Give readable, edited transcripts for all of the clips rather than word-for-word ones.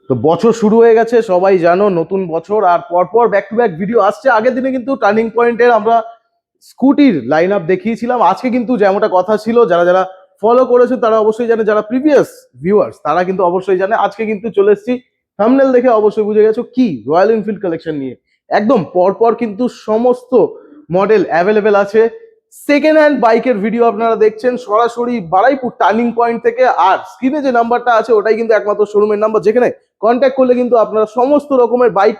তো বছর শুরু হয়ে গেছে, সবাই জানো নতুন বছর, আর পরপর ব্যাক টু ব্যাক ভিডিও আসছে। আগের দিনে কিন্তু টার্নিং পয়েন্টের আমরা স্কুটির লাইন আপ দেখিয়েছিলাম। আজকে কিন্তু যেমনটা কথা ছিল, যারা যারা ফলো করেছে তারা অবশ্যই জানে, যারা প্রিভিয়াস ভিউয়ার্স তারা কিন্তু অবশ্যই জানে। আজকে কিন্তু চলে এসেছি, থাম্বনেল দেখে অবশ্যই বুঝে গেছো কি, রয়্যাল এনফিল্ড কালেকশন নিয়ে। একদম পরপর কিন্তু সমস্ত মডেল অ্যাভেলেবেল আছে। সেকেন্ড হ্যান্ড বাইকের ভিডিও আপনারা দেখছেন সরাসরি বারুইপুর টার্নিং পয়েন্ট থেকে। আর স্ক্রিনে যে নাম্বারটা আছে ওটাই কিন্তু একমাত্র শোরুমের নাম্বার, যেখানে কন্ট্যাক্ট করলে কিন্তু আপনারা সমস্ত রকমের বাইক,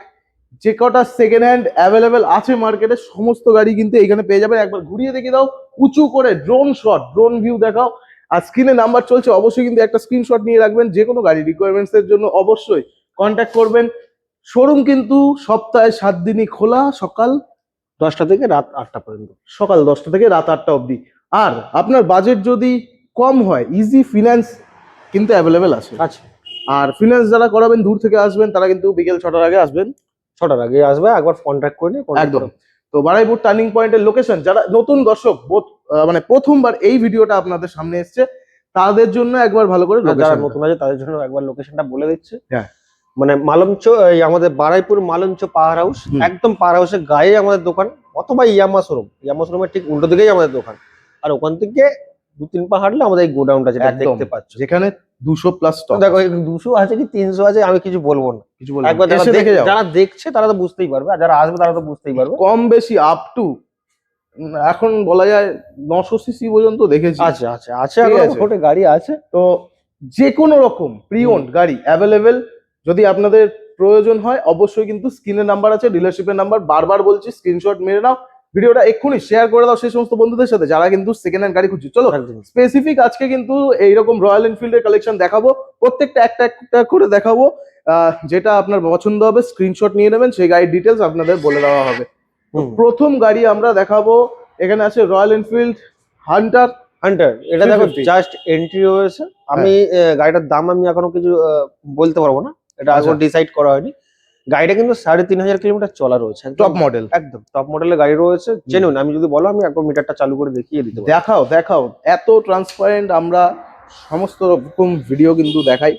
যে কটা সেকেন্ড হ্যান্ড অ্যাভেলেবেল আছে মার্কেটে, সমস্ত গাড়ি কিন্তু এখানে পেয়ে যাবেন। একবার ঘুরিয়ে দেখিয়ে দাও, উঁচু করে ড্রোন শট, ড্রোন ভিউ দেখাও। আর স্ক্রিনে নাম্বার চলছে, অবশ্যই কিন্তু একটা স্ক্রিনশট নিয়ে রাখবেন। যে কোনো গাড়ি রিকোয়ারমেন্টস এর জন্য অবশ্যই কন্ট্যাক্ট করবেন। শোরুম কিন্তু সপ্তাহে 7 দিনই খোলা, সকাল 10টা থেকে রাত 8টা পর্যন্ত। সকাল 10টা থেকে রাত 8টা অবধি। আর আপনার বাজেট যদি কম হয়, ইজি ফিনান্স কিন্তু অ্যাভেলেবেল আছে। আচ্ছা, আর ফিনান্স যারা করাবেন, দূর থেকে আসবেন, তারা কিন্তু বিকেল 6টার আগে আসবেন। 6টার আগে আসবে, একবার কন্ট্যাক্ট করে নিয়ে একদম। তো বারুইপুর টার্নিং পয়েন্টের লোকেশন, যারা নতুন দর্শক মানে প্রথমবার এই ভিডিওটা আপনাদের সামনে এসছে, তাদের জন্য একবার ভালো করে যারা লোকেশন। নতুন আছে তাদের জন্য একবার লোকেশনটা বলে দিচ্ছে। হ্যাঁ, মানে মালঞ্চ, এই আমাদের বারুইপুর মালঞ্চ পাওয়ার হাউস, একদম পাওয়ার হাউসের গায়ে আমাদের দোকান, অথবা ইয়ামা শোরুমের ঠিক উল্টো দিকেই আমাদের দোকান। আর ওখান থেকে 2-3 পা হাঁটলে আমাদের এই গোডাউনটা যেটা একদম দেখতে পাচ্ছ, যেখানে 200+ স্টক। দেখো 200 আছে কি 300 আছে, আমি কিছু বলবো না। কিছু বলবেন, একবার এসে দেখে যাও। যারা দেখছে তারা তো বুঝতেই পারবে, আর যারা আসবে তারা তো বুঝতেই পারবে। কম বেশি আপ টু এখন বলা যায় 900 সিসি পর্যন্ত দেখেছি। আছে আছে আছে, এখন ছোট গাড়ি আছে। তো যে কোনো রকম প্রি ওন্ড গাড়ি অ্যাভেলেবেল, যদি আপনাদের প্রয়োজন হয় অবশ্যই কিন্তু স্ক্রিনের নাম্বার আছে, ডিলারশিপের নাম্বার, বারবার বলছি স্ক্রিনশট মেরে নাও, ভিডিওটা এক্ষুনি শেয়ার করে দাও সেই সমস্ত বন্ধুদের সাথে যারা কিন্তু সেকেন্ড হ্যান্ড গাড়ি খুঁজছে। চলো স্পেসিফিক আজকে কিন্তু এইরকম রয়্যাল এনফিল্ডের কালেকশন দেখাবো, প্রত্যেকটা একটা একটা করে দেখাবো। যেটা আপনার পছন্দ হবে স্ক্রিনশট নিয়ে নেবেন, সেই গাড়ির ডিটেলস আপনাদের বলে দেওয়া হবে। প্রথম গাড়ি আমরা দেখাবো, এখানে আছে রয়্যাল এনফিল্ড হান্টার। এটা দেখো জাস্ট এন্ট্রি হয়েছে। আমি গাড়িটার দাম আমি এখনো কিছু বলতে পারবো না, এটা এখনো ডিসাইড করা হয়নি। গাড়িটা কিন্তু 3500 কিলোমিটার চলা রয়েছে, টপ মডেল, একদম টপ মডেলের গাড়ি রয়েছে। জেনুইন, আমি যদি বলো আমি একবার মিটারটা চালু করে দেখিয়ে দিতে পারি। দেখাও দেখাও, এত ট্রান্সপারেন্ট আমরা সমস্ত রকম ভিডিও কিন্তু দেখাই।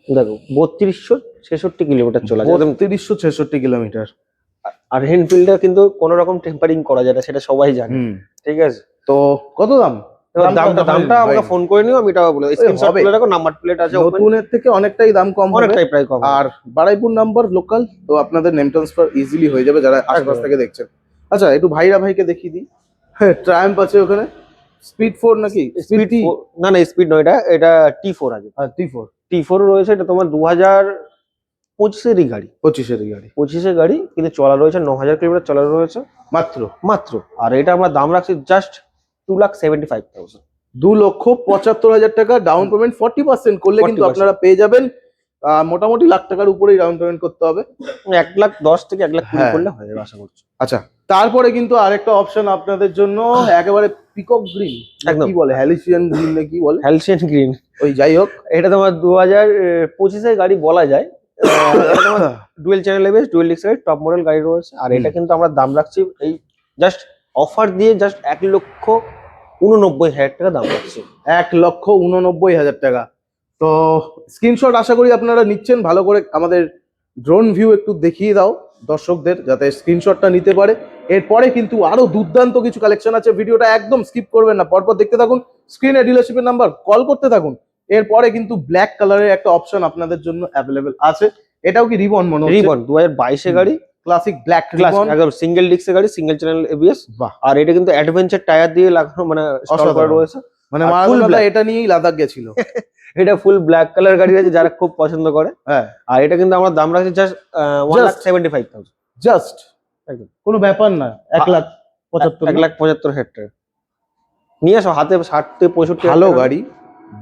দেখো 3266 কিলোমিটার চলা, 3266 কিলোমিটার। আর এনফিল্ডে কিন্তু কোনো রকম টেম্পারিং করা যায় না, সেটা সবাই জানে। ঠিক আছে, তো কত দাম? দামটা আমাকে ফোন করে নিও, আমি এটা বলে স্ক্রিনশট তুলে রাখো। নাম্বার প্লেট আছে, নতুনের থেকে অনেকটাই দাম কম, অনেকটাই প্রায় কম। আর বারুইপুর নাম্বার লোকাল, তো আপনাদের নেম ট্রান্সফার ইজিলি হয়ে যাবে যারা আশপাশ থেকে দেখছেন। আচ্ছা, একটু ভাইকে দেখিয়ে দিই। হ্যাঁ, ট্রায়াম্প আছে ওখানে। স্পিড 4 নাকি? স্পিড না, স্পিড নয়, এটা T4 আছে। আর T4 রয়েছে। এটা তোমার 2025-এরই গাড়ি, 25-এর গাড়ি, কিন্তু চলা রয়েছে 9000 কিলোমিটার চলা রয়েছে মাত্র। আর এটা আমরা দাম রাখছি জাস্ট 2,75,000, 2,75,000 টাকা ডাউন পেমেন্ট। 40% করলে কিন্তু আপনারা পেয়ে যাবেন মোটামুটি লাখ টাকার উপরেই ডাউন পেমেন্ট করতে হবে। 1,10,000 থেকে 1,20,000 করলে হয়ে যাবে আশা করছি। আচ্ছা, তারপরে কিন্তু আরেকটা অপশন আপনাদের জন্য, একেবারে পিকক গ্রিন, কি বলে হ্যালিসিয়ান গ্রিন না কি বলে, হ্যালিসিয়ান গ্রিন, ওই যাই হোক, এটা তোমার 2025-এর গাড়ি বলা যায়। Dual channel ABS, dual disk top model গাড়ি রয়েছে। আর এটা কিন্তু আমরা দাম রাখছি এই জাস্ট অফার দিয়ে জাস্ট 1,89,000 টাকা দাম রাখছি। 1,89,000 টাকা। তো স্ক্রিনশট আশা করি আপনারা নিচ্ছেন। ভালো করে আমাদের ড্রোন ভিউ একটু দেখিয়ে দাও দর্শকদের, যাতে স্ক্রিনশটটা নিতে পারে। এরপরে কিন্তু আরো দুর্দান্ত কিছু কালেকশন আছে, ভিডিওটা একদম স্কিপ করবেন না, পরপর দেখতে থাকুন। স্ক্রিনে ডিলারশিপের নাম্বার, কল করতে থাকুন। এরপরে কিন্তু ব্ল্যাক কালারের একটা অপশন আপনাদের জন্য অ্যাভেলেবেল আছে। এটাও কি রিবন মনে হচ্ছে? রিবন 2022-এর গাড়ি, ক্লাসিক ব্ল্যাক রিবন, একদম সিঙ্গেল ডিস্কের গাড়ি, সিঙ্গেল চ্যানেল এবিএস। আর এটা কিন্তু অ্যাডভেঞ্চার টায়ার দিয়ে লাগানো, মানে ইনস্টল করা রয়েছে। মানে মারাদোনা এটা নিয়েই লাদাখ গেছিল। এটা ফুল ব্ল্যাক কালার গাড়ি আছে, যারা খুব পছন্দ করে। হ্যাঁ, আর এটা কিন্তু আমরা দাম রাখছি জাস্ট 1,75,000। জাস্ট একদম কোনো ব্যাপার না, 1,75,000 টাকা নিয়ে আসো হাতে। 60-65 ভালো গাড়ি,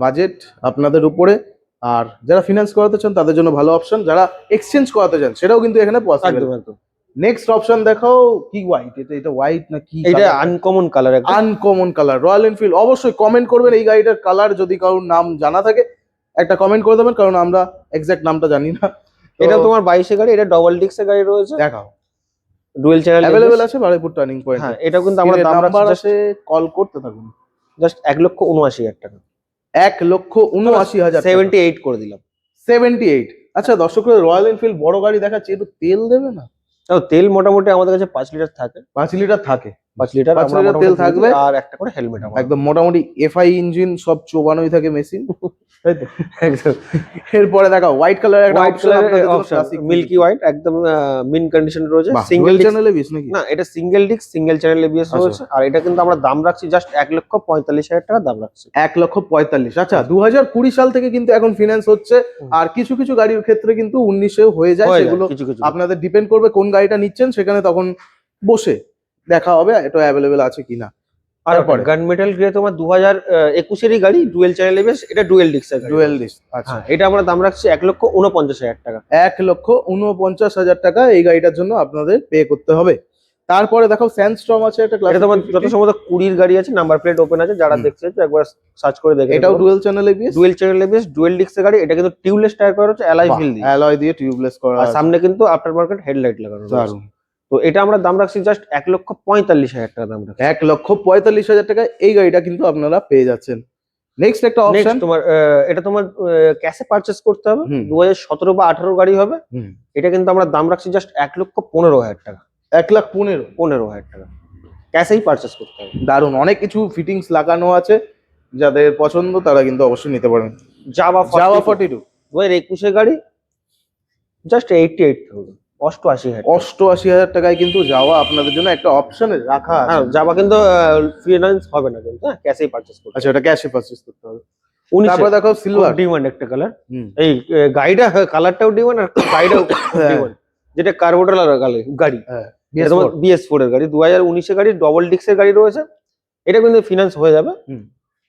বাজেট আপনাদের উপরে। আর যারা ফিনান্স করাতে চান তাদের জন্য ভালো অপশন, যারা এক্সচেঞ্জ করাতে চান সেটাও কিন্তু এখানে পসিবল। নেক্সট অপশন দেখাও। কি হোয়াইট? এটা হোয়াইট না কি? এটা uncommon colour, uncommon colour royal Enfield. অবশ্যই কমেন্ট করবেন এই গাড়িটার কালার, যদি কারোর নাম জানা থাকে একটা কমেন্ট করে দেবেন, কারণ আমরা এক্সাক্ট নামটা জানি না। এটা তোমার 22-এর গাড়ি, এটা ডবল ডিস্কের গাড়ি রয়েছে। দেখাও, ডুয়েল চ্যানেল अवेलेबल আছে বারুইপুর টার্নিং পয়েন্ট। হ্যাঁ, এটা কিন্তু আমরা দাম নাম্বার আছে, কল করতে থাকুন। জাস্ট 1,79,000 টাকা। 1,79,000 78 করে দিলাম। 78। আচ্ছা দর্শকরা, রয়্যাল এনফিল্ড বড় গাড়ি দেখাচ্ছে, একটু তেল দেবে না? তেল মোটামুটি আমাদের কাছে 5 লিটার থাকে। 5 লিটার থাকে। 5 লিটার 5 লিটার তেল থাকবে, আর একটা করে হেলমেট। একদম মোটামুটি এফআই ইঞ্জিন সব চোবানোই থাকে মেশিন, তাই তো? একদম। এরপরে দেখো হোয়াইট কালার একটা অপশন, মিল্কি হোয়াইট, একদম মিন কন্ডিশন রয়েছে। সিঙ্গেল চ্যানেল এবিএস নাকি? না, এটা single disc single channel ABS রয়েছে। আর এটা কিন্তু আমরা দাম রাখছি জাস্ট 1,45,000 টাকা দাম রাখছি। 1,45,000। আচ্ছা 2020 সাল থেকে কিন্তু এখন ফিনান্স হচ্ছে, আর কিছু কিছু গাড়ির ক্ষেত্রে কিন্তু 19-এও হয়ে যায়, সেগুলো আপনাদের ডিপেন্ড করবে কোন গাড়িটা নিচ্ছেন, সেখানে তখন বসে দেখা হবে এটা অ্যাভেলেবেল আছে কিনা। আর গান মেটাল গ্রে তোমার 2021-এরই গাড়ি, ডুয়েল চ্যানেল এবিএস, এটা ডুয়েল ডিস্ক। ডুয়েল ডিস্ক, আচ্ছা। এটা আমরা দাম রাখছি 1,49,000 টাকা। 1,49,000 টাকা এই গাড়িটার জন্য আপনাদের পে করতে হবে। তারপরে দেখো স্যান্ডস্টর্ম আছে একটা, এটা তোমার যত সম্ভবত 20-এর গাড়ি আছে, নাম্বার প্লেট ওপেন আছে, যারা দেখছে একবার সার্চ করে দেখে। এটাও ডুয়েল চ্যানেল এবিএস, ডুয়েল ডিস্কের গাড়ি। এটা কিন্তু টিউবলেস টায়ার করা হচ্ছে, অ্যালয় দিয়ে টিউবলেস করা, আর সামনে কিন্তু আফটার মার্কেট হেডলাইট লাগানো আছে। তো এটা আমরা দাম রাখছি জাস্ট 1,45,000 টাকা দাম রাখছি। 1,45,000 টাকায় এই গাড়িটা কিন্তু আপনারা পেয়ে যাচ্ছেন। নেক্সট একটা অপশন তোমার, এটা তোমার ক্যাশে পারচেজ করতে হবে। 2017 বা 18 গাড়ি হবে। এটা কিন্তু আমরা দাম রাখছি জাস্ট 1,15,000 টাকা। 1,15,000 টাকা ক্যাশেই পারচেজ করতে হবে। দারুন, অনেক কিছু ফিটিংস লাগানো আছে, যাদের পছন্দ তারা কিন্তু অবশ্যই নিতে পারবেন। জাভা 42 2021-এর গাড়ি, জাস্ট 88,000, 88,000 টাকায় কিন্তু যাওয়া আপনাদের জন্য একটা অপশনে রাখা আছে। যাওয়া কিন্তু ফিনান্স হবে না, কিন্তু ক্যাশেই পারচেজ করতে। আচ্ছা, ওটা ক্যাশে পারচেজ করতে হবে। তারপর দেখো সিলভার ডিমান্ড একটা কালার, এই গাড়িটা কালারটাও ডিমান্ড আর গাড়িটাও ডিমান্ড, যেটা কার্বোটার গাড়ি, BS4 এর গাড়ি, 2019-এর গাড়ি, ডবল ডিস্কের গাড়ি রয়েছে। এটা কিন্তু ফিনান্স হয়ে যাবে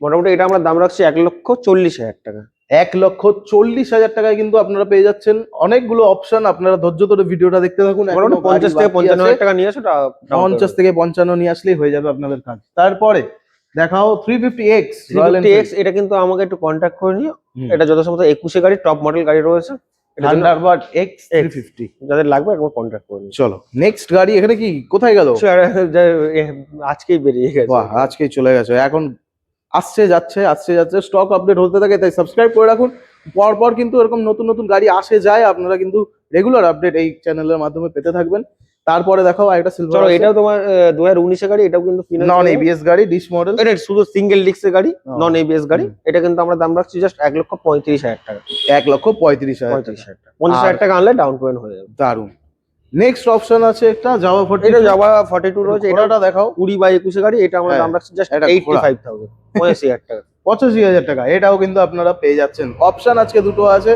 মোটামুটি। এটা আমরা দাম রাখছি 1,40,000 টাকা। 1,40,000 টাকায় কিন্তু আপনারা পেয়ে যাচ্ছেন অনেকগুলো অপশন। আপনারা ধৈর্য ধরে ভিডিওটা দেখতে থাকুন। 50 থেকে 55,000 টাকা নিয়ে আসো, 50 থেকে 55 নিয়ে আসলেই হয়ে যাবে আপনাদের কাজ। তারপরে দেখাও 350X। এটা কিন্তু আমাকে একটু কন্ট্যাক্ট করে নিও। এটা যত সম্ভবত 21-এর গাড়ি, টপ মডেল গাড়ি রয়েছে। থান্ডারবার্ড X 350 যাদের লাগবে একবার কন্ট্যাক্ট করে নিও। চলো নেক্সট গাড়ি। এখানে কি কোথায় গেল? আজকেই বেরিয়ে গেছে। বাহ, আজকেই চলে গেছে। এখন আসছে যাচ্ছে স্টক আপডেট হতে থাকে, তাই সাবস্ক্রাইব করে রাখুন। পরপর কিন্তু এরকম নতুন নতুন গাড়ি আসে যায়, আপনারা কিন্তু রেগুলার আপডেট এই চ্যানেলের মাধ্যমে পেতে থাকবেন। তারপরে দেখাও আরেকটা সিলভার। চলো, এটাও তোমার 2019-এর গাড়ি, এটাও কিন্তু নন এবিএস গাড়ি, ডিস মডেল। এটা শুধু সিঙ্গেল ডিস্কের গাড়ি, নন এবিএস গাড়ি। এটা কিন্তু আমরা দাম রাখছি জাস্ট 1,35,000 টাকা। 1,35,000 টাকা। 50,000 টাকা আনলে ডাউন পেমেন্ট হয়ে যাবে। দারুন। নেক্সট অপশন আছে একটা জাভা 42। এটা জাভা 42 রয়েছে। এটাটা দেখাও 20/21 গাড়ি। এটা আমরা দাম রাখছি জাস্ট 85,000, 85,000 টাকা। 85,000 টাকা। এটাও কিন্তু আপনারা পেয়ে যাচ্ছেন। অপশন আজকে দুটো আছে।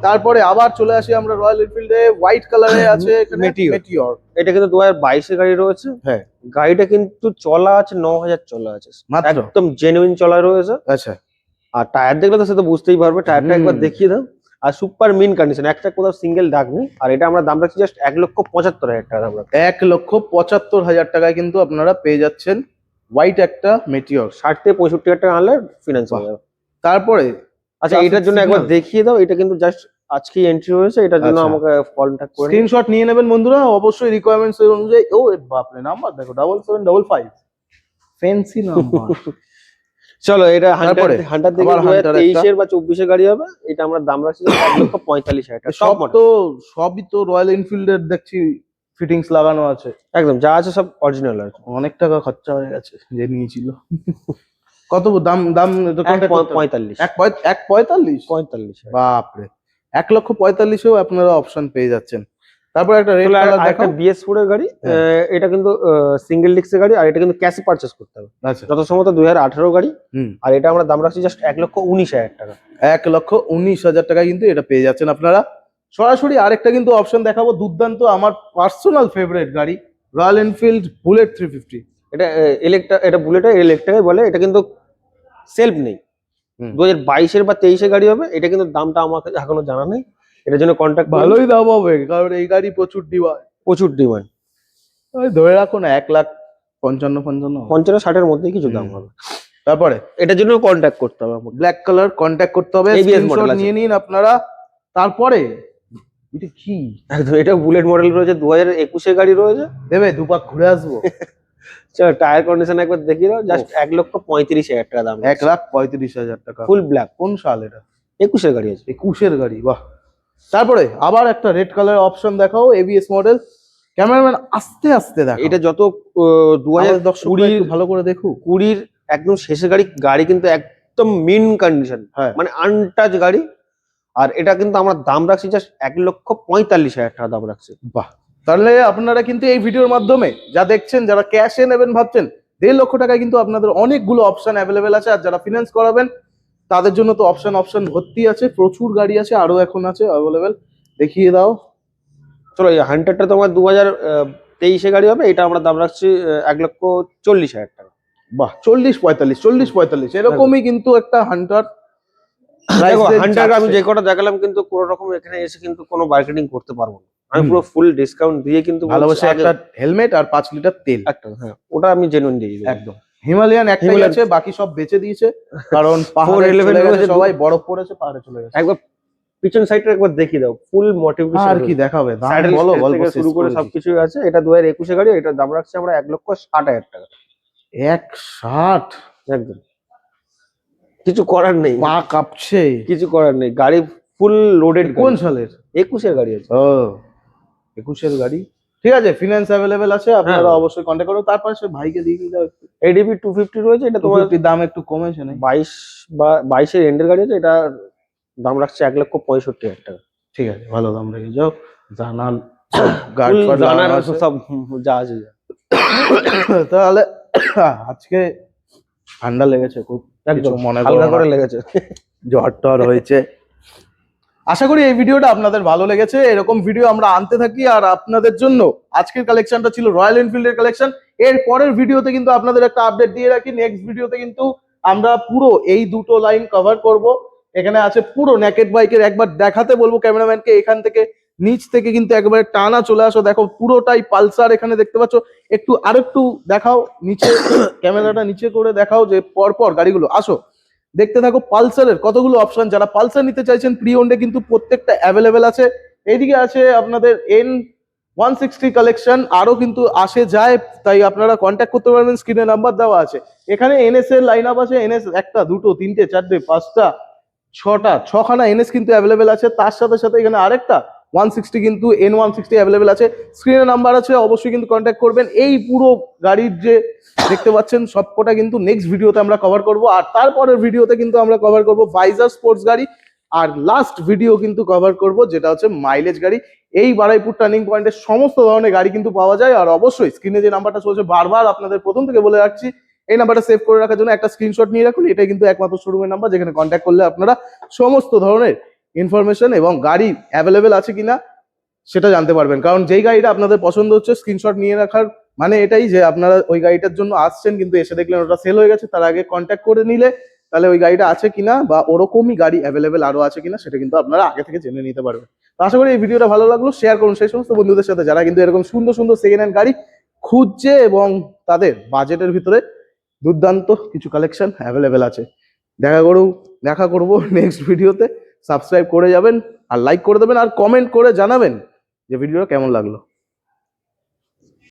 তারপরে আবার চলে আসি আমরা রয়্যাল এনফিল্ডে, হোয়াইট কালারে আছে মেটিওর। এটা কিন্তু 2022-এর গাড়ি রয়েছে। হ্যাঁ, গাড়িটা কিন্তু চলা আছে 9,000 চলা আছে, একদম জেনুইন চলা রয়েছে। আচ্ছা, আর টায়ার দেখলে তো সে তো বুঝতেই পারবে। টায়ারটা একবার দেখিয়ে দাও। আর সুপার মিন কন্ডিশন, একটা কোথাও সিঙ্গেল দাগ নেই। আর এটা আমরা দাম রাখছি জাস্ট 1,75,000 টাকা দাম রাখছি। 1,75,000 টাকায় কিন্তু আপনারা পেয়ে যাচ্ছেন হোয়াইট একটা মেটিওর। 60 থেকে 65,000 টাকা আনলে ফিনান্স হয়ে যাবে। তারপরে আচ্ছা, এটার জন্য একবার দেখিয়ে দাও। এটা কিন্তু জাস্ট আজকেই এন্ট্রি হয়েছে। এটার জন্য আমাকে কন্ট্যাক্ট করে স্ক্রিনশট নিয়ে নেবেন বন্ধুরা, অবশ্যই রিকোয়ারমেন্টস অনুযায়ী। ও বাপরে, নাম্বার দেখো 7755, ফ্যান্সি নাম্বার। চলো, এটা হান্টার দেখে 23-এর বা 24-এর গাড়ি হবে। এটা আমরা দাম রাখছি 1,45,000 টাকা। সবই তো রয়্যাল এনফিল্ডের দেখছি ফিটিংস লাগানো আছে, একদম যা আছে সব অরিজিনাল আছে। অনেক টাকা খরচা হয়ে গেছে যে নিয়েছিল। কত দাম? 1,45,000। 1,45,000? বাপরে, 1,45,000-এও আপনারা অপশন পেয়ে যাচ্ছেন। তারপর একটা রেড কালার একটা BS4 এর গাড়ি। এটা কিন্তু সিঙ্গেল ডিস্কের গাড়ি। আর এটা কিন্তু ক্যাশে পারচেজ করতে হবে। আচ্ছা, যত সম্ভবত 2018 গাড়ি। আর এটা আমরা দাম রাখছি জাস্ট 1,19,000 টাকা। 1,19,000 টাকায় কিন্তু এটা পেয়ে যাচ্ছেন আপনারা। সরাসরি আরেকটা কিন্তু অপশন দেখাবো, দুর্দান্ত, আমার পার্সোনাল ফেভারিট গাড়ি, রয়্যাল এনফিল্ড বুলেট 350। এটা বুলেটের ইলেকট্রিক বলে। এটা কিন্তু সেলফ নেই। 2022-এর বা 23-এর গাড়ি হবে। এটা কিন্তু দামটা আমাকে এখনো জানা নেই। এটার জন্য কন্ট্যাক্ট। ভালোই দাম হবে, কারণ এই গাড়ি প্রচুর ডিমান্ড। ওই ধরে রাখো না 1,55,000 মধ্যেই কিছু দাম হবে। তারপরে এটার জন্য কন্ট্যাক্ট করতে হবে, ব্ল্যাক কালার কন্ট্যাক্ট করতে হবে, স্ক্রিনশট নিয়ে নিন আপনারা। তারপরে এটা কি? একদম, এটা বুলেট মডেল রয়েছে, 2021-এর গাড়ি রয়েছে। দেবে দুপাক ঘুরে আসবো। চলো টায়ার কন্ডিশন একবার দেখিয়ে দাও, জাস্ট 1,35,000 টাকা দাম। 1,35,000 টাকা। Full black. কোন সাল এটা? 21-এর গাড়ি আছে। 21-এর গাড়ি, বাহ। তারপরে আবার একটা রেড কালার অপশন দেখাও, এবিএস মডেল। ক্যামেরাম্যান আস্তে আস্তে দেখো, এটা যত আমাদের দর্শকরা 2020 একটু ভালো করে দেখুক। 20 একদম শেষের গাড়ি, গাড়ি কিন্তু একদম মিন কন্ডিশন, হ্যাঁ, মানে আনটাচ গাড়ি। আর এটা কিন্তু আমরা দাম রাখছি জাস্ট 1,45,000 টাকা দাম রাখছি। বাহ। তাহলে আপনারা কিন্তু এই ভিডিওর মাধ্যমে যা দেখছেন, যারা ক্যাশে নেবেন ভাবছেন, 1.5 লক্ষ টাকায় কিন্তু আপনাদের অনেকগুলো অপশন অ্যাভেলেবেল আছে। আর যারা ফিনান্স করাবেন তাদের জন্য তো অপশন ভর্তি আছে, প্রচুর গাড়ি আছে, আরো এখন আছে অ্যাভেলেবেল। দেখিয়ে দাও। চলো, এই হান্টারটা তোমার 2023-এ গাড়ি হবে, এটা আমরা দাম রাখছি 1,40,000 টাকা। বাহ, 40-45 এরকমই কিন্তু একটা হান্টার। দেখো হান্টার আমি যে কটা দেখালাম কিন্তু কোনো রকম এখানে এসে কিন্তু কোনো মার্কেটিং করতে পারবো না, আমি পুরো ফুল ডিসকাউন্ট দিয়ে কিন্তু ভালোবাসে একটা হেলমেট আর 5 লিটার তেল একটা, হ্যাঁ ওটা আমি জেনুইন দিয়ে দিই একদম। হিমালয়ান একটাই আছে, বাকি সব বেচে দিয়েছে, কারণ পাহাড়ে চলে গেছে সবাই, বরফ পড়েছে, পাহাড়ে চলে গেছে। একবার পিছন সাইডটা একবার দেখিয়ে দাও, ফুল মোটিভেশন। আর কি দেখাবে, দাম বলো, গল্প শুরু করে সবকিছু আছে। এটা 2021-এর গাড়ি, এটা দাম রাখছি আমরা 1,60,000 টাকা। 1,60? একদম কিছু করার নেই, পা কাঁপছে, কিছু করার নেই, গাড়ি ফুল লোডেড। কোন সালের? 21-এর গাড়ি আছে। ও, 21-এর গাড়ি, ঠিক আছে। ফিনান্স অ্যাভেলেবেল আছে, আপনারা অবশ্যই কন্টাক্ট করুন। তারপরে সে ভাইকে দিয়ে দাও। এডিবি 250 রয়েছে, এটা তোমার দাম একটু কমেছে না? 22-এর এন্ডের গাড়ি আছে, এটা দাম রাখছে 1,65,000 টাকা। ঠিক আছে, ভালো দাম রেখে যাও। জানাল সব যা আছে। তাহলে আজকে ঠান্ডা লেগেছে খুব, একদম মনে হালকা করে লেগেছে, জ্বর টর হয়েছে। আশা করি এই ভিডিওটা আপনাদের ভালো লেগেছে। এরকম ভিডিও আমরা আনতে থাকি। আর আপনাদের জন্য আজকের কালেকশনটা ছিল রয়্যাল এনফিল্ডের কালেকশন। এর পরের ভিডিওতে কিন্তু আপনাদের একটা আপডেট দিয়ে রাখি, নেক্সট ভিডিওতে কিন্তু আমরা পুরো এই দুটো লাইন কভার করব। এখানে আছে পুরো নেকেড বাইকের, একবার দেখাতে বলবো ক্যামেরাম্যানকে, এখান থেকে নিচ থেকে কিন্তু একবারে টানা চলে আসো। দেখো পুরোটাই পালসার, এখানে দেখতে পাচ্ছ। একটু আরেকটু দেখাও নিচে, ক্যামেরাটা নিচে করে দেখাও যে পরপর গাড়িগুলো আসো, দেখতে থাকো। পালসারের কতগুলো অপশন, যারা পালসার নিতে চাইছেন প্রি ওন্ডে কিন্তু প্রত্যেকটা অ্যাভেলেবেল আছে। এইদিকে আছে আপনাদের N160 কালেকশন, আরো কিন্তু আসে যায়, তাই আপনারা কন্ট্যাক্ট করতে পারবেন, স্ক্রিনে নাম্বার দেওয়া আছে। এখানে এনএস এর লাইন আপ আছে, এনএস 1টা 2টো 3টে 4টে 5টা 6টা 6খানা এনএস কিন্তু অ্যাভেলেবেল আছে। তার সাথে সাথে এখানে আরেকটা 160 কিন্তু N160 অ্যাভেলেবেল আছে, স্ক্রিনে নাম্বার আছে, অবশ্যই কিন্তু কন্ট্যাক্ট করবেন। এই পুরো গাড়ির যে দেখতে পাচ্ছেন সবকটা কিন্তু নেক্সট ভিডিওতে আমরা কভার করব। আর তারপরের ভিডিওতে কিন্তু আমরা কভার করব ভাইজার স্পোর্টস গাড়ি। আর লাস্ট ভিডিও কিন্তু কভার করব যেটা হচ্ছে মাইলেজ গাড়ি। এই বারাইপুর টার্নিং পয়েন্টের সমস্ত ধরনের গাড়ি কিন্তু পাওয়া যায়। আর অবশ্যই স্ক্রিনে যে নাম্বারটা চলছে, বারবার আপনাদের প্রথম থেকে বলে রাখছি, এই নাম্বারটা সেভ করে রাখার জন্য একটা স্ক্রিনশট নিয়ে রাখুন। এটাই কিন্তু একমাত্র শোরুমের নাম্বার, যেখানে কন্ট্যাক্ট করলে আপনারা সমস্ত ধরনের ইনফরমেশন এবং গাড়ি অ্যাভেলেবেল আছে কিনা সেটা জানতে পারবেন। কারণ যেই গাড়িটা আপনাদের পছন্দ হচ্ছে, স্ক্রিনশট নিয়ে রাখার মানে এটাই যে আপনারা ওই গাড়িটার জন্য আসছেন, কিন্তু এসে দেখলেন ওটা সেল হয়ে গেছে, তার আগে কন্ট্যাক্ট করে নিলে তাহলে ওই গাড়িটা আছে কিনা বা ওরকমই গাড়ি অ্যাভেলেবেল আরো আছে কিনা সেটা কিন্তু আপনারা আগে থেকে জেনে নিতে পারবেন। তো আশা করি এই ভিডিওটা ভালো লাগলো, শেয়ার করুন সেই সমস্ত বন্ধুদের সাথে যারা কিন্তু এরকম সুন্দর সুন্দর সেকেন্ড হ্যান্ড গাড়ি খুঁজছে এবং তাদের বাজেটের ভিতরে দুর্দান্ত কিছু কালেকশন অ্যাভেলেবেল আছে। দেখা করবো নেক্সট ভিডিওতে। সাবস্ক্রাইব করে যাবেন আর লাইক করে দেবেন আর কমেন্ট করে জানাবেন যে ভিডিওটা কেমন লাগলো।